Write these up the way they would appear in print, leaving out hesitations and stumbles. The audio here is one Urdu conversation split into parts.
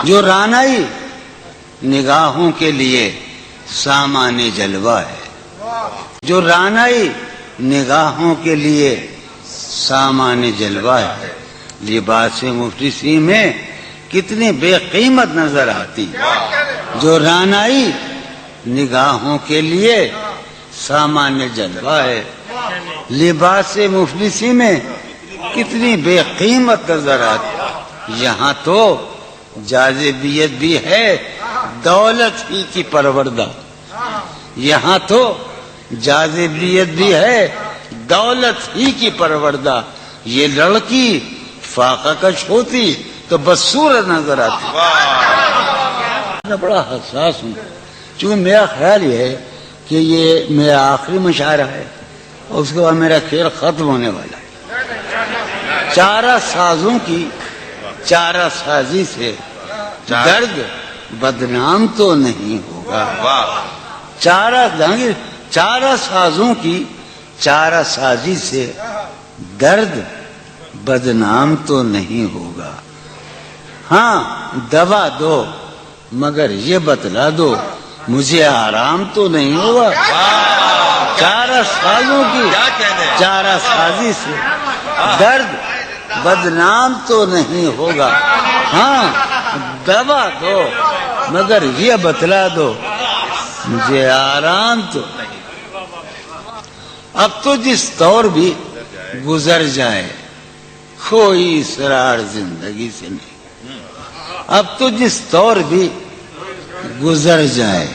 جو رانائی نگاہوں کے لیے سامان جلوہ ہے، جو رانائی نگاہوں کے لیے سامان جلوہ ہے، لباس مفلسی میں کتنی بے قیمت نظر آتی، جو رانائی نگاہوں کے لیے سامان جلوہ ہے، لباس مفلسی میں کتنی بے قیمت نظر آتی۔ یہاں تو جاذبیت بھی ہے دولت ہی کی پروردہ، یہاں تو جاذبیت بھی ہے دولت ہی کی پروردہ۔ یہ لڑکی فاقہ کش ہوتی تو بدصورت نظر آتی۔ میں بڑا حساس ہوں، چونکہ میرا خیال یہ ہے کہ یہ میرا آخری مشاعرہ ہے اور اس کے بعد میرا کھیل ختم ہونے والا ہے۔ چارہ سازوں کی چارہ سازی سے درد بدنام تو نہیں ہوگا، چارہ سازوں کی چارہ سازی سے درد بدنام تو نہیں ہوگا۔ ہاں دوا دو مگر یہ بتلا دو مجھے آرام تو نہیں ہوگا۔ چارہ سازوں کی چارہ سازی سے درد بدنام تو نہیں ہوگا۔ ہاں دوا دو مگر یہ بتلا دو مجھے آرام تو نہیں۔ اب تو جس دور بھی گزر جائے کوئی اسرار زندگی سے نہیں، اب تو جس دور بھی گزر جائے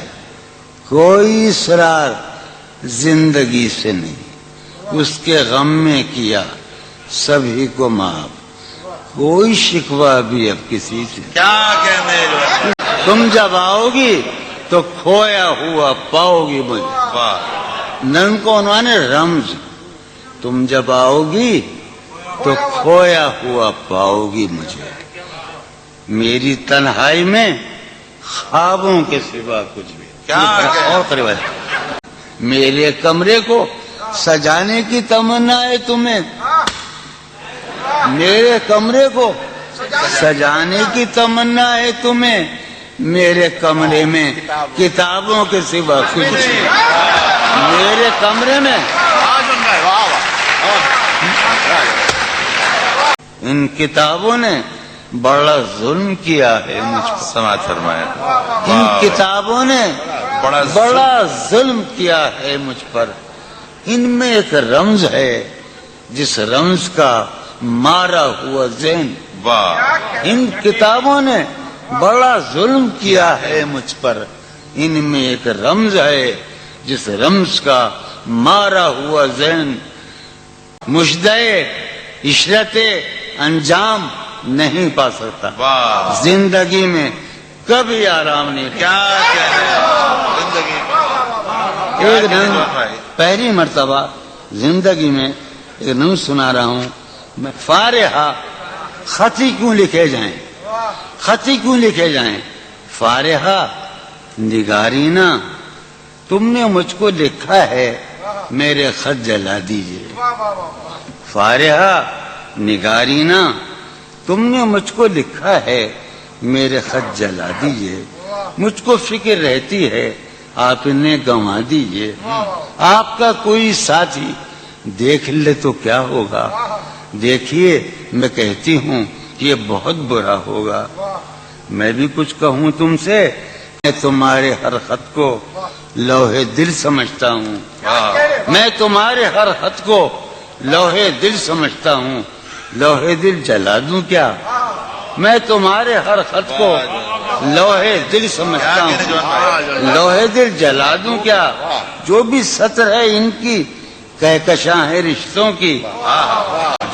کوئی اسرار زندگی سے نہیں، اس کے غم میں کیا سبھی کو معاف، کوئی شکوہ بھی اب کسی سے۔ کیا کہنے تم جب آؤ گی تو کھویا ہوا پاؤ گی مجھے، نن کو عنوان رمز، تم جب آؤ گی تو کھویا ہوا پاؤ گی مجھے، میری تنہائی میں خوابوں کے سوا کچھ بھی۔ اور قریب ہے، میرے کمرے کو سجانے کی تمنا ہے تمہیں، میرے کمرے کو سجانے کی تمنا ہے تمہیں، میرے کمرے میں کتابوں کے سوا کچھ نہیں، میرے کمرے میں ان کتابوں نے بڑا ظلم کیا ہے مجھ پر، سماعت فرمایا، ان کتابوں نے بڑا ظلم کیا ہے مجھ پر۔ ان میں ایک رمز ہے جس رمز کا مارا ہوا ذہن، ان کتابوں نے بڑا ظلم کیا ہے مجھ پر، ان میں ایک رمز ہے جس رمز کا مارا ہوا ذہن، مجدے عشرت انجام نہیں پا سکتا، زندگی میں کبھی آرام نہیں۔ کیا زندگی ایک دن پہلی مرتبہ زندگی میں ایک نظم سنا رہا ہوں میں، فارحہ خطی کیوں لکھے جائیں، خطی کیوں لکھے جائیں، فارحہ نگارینا تم نے مجھ کو لکھا ہے میرے خط جلا دیجئے، فارحہ نگارینا تم نے مجھ کو لکھا ہے میرے خط جلا دیجئے، مجھ کو فکر رہتی ہے آپ انہیں گنوا دیجئے، آپ کا کوئی ساتھی دیکھ لے تو کیا ہوگا، دیکھیے میں کہتی ہوں یہ بہت برا ہوگا، میں بھی کچھ کہوں تم سے، میں تمہارے ہر خط کو لوہے دل سمجھتا ہوں، میں تمہارے ہر خط کو لوہے دل سمجھتا ہوں، لوہے دل جلا دوں کیا، میں تمہارے ہر خط کو لوہے دل سمجھتا ہوں، لوہے دل جلا دوں کیا، جو بھی سطر ہے ان کی کہکشاں ہے رشتوں کی،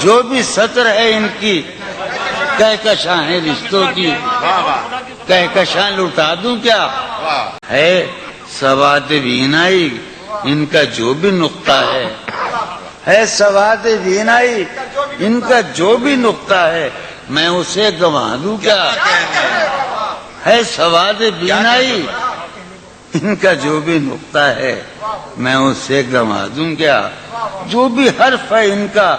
جو بھی سطر ہے ان کی کہکشاں ہے رشتوں کی، کہکشاں لٹا دوں کیا، ہے سواد بینائی ان کا جو بھی نقطہ ہے سواد بینائی ان کا جو بھی نقطہ ہے میں اسے گنوا دوں کیا، ہے سواد بینائی ان کا جو بھی نقطہ ہے میں اسے گنوا دوں کیا، جو بھی حرف ہے ان کا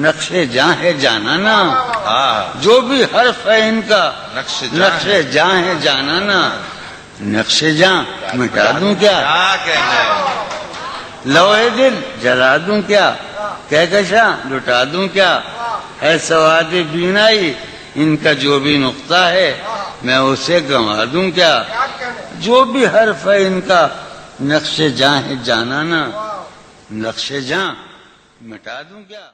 نقش جاں ہے جانانا، ہاں جو بھی حرف ہے ان کا نقش نقش جاں ہے جانانا، نقش جاں مٹا دوں کیا، کیا کہنا ہے؟ لوہے دل جلا دوں کیا، کہکشاں لٹا دوں کیا، ہے سواد بینائی ان کا جو بھی نقطہ ہے میں اسے گنوا دوں کیا، جو بھی حرف ہے ان کا نقش جاں ہے جانانا، نقش جاں مٹا دوں کیا۔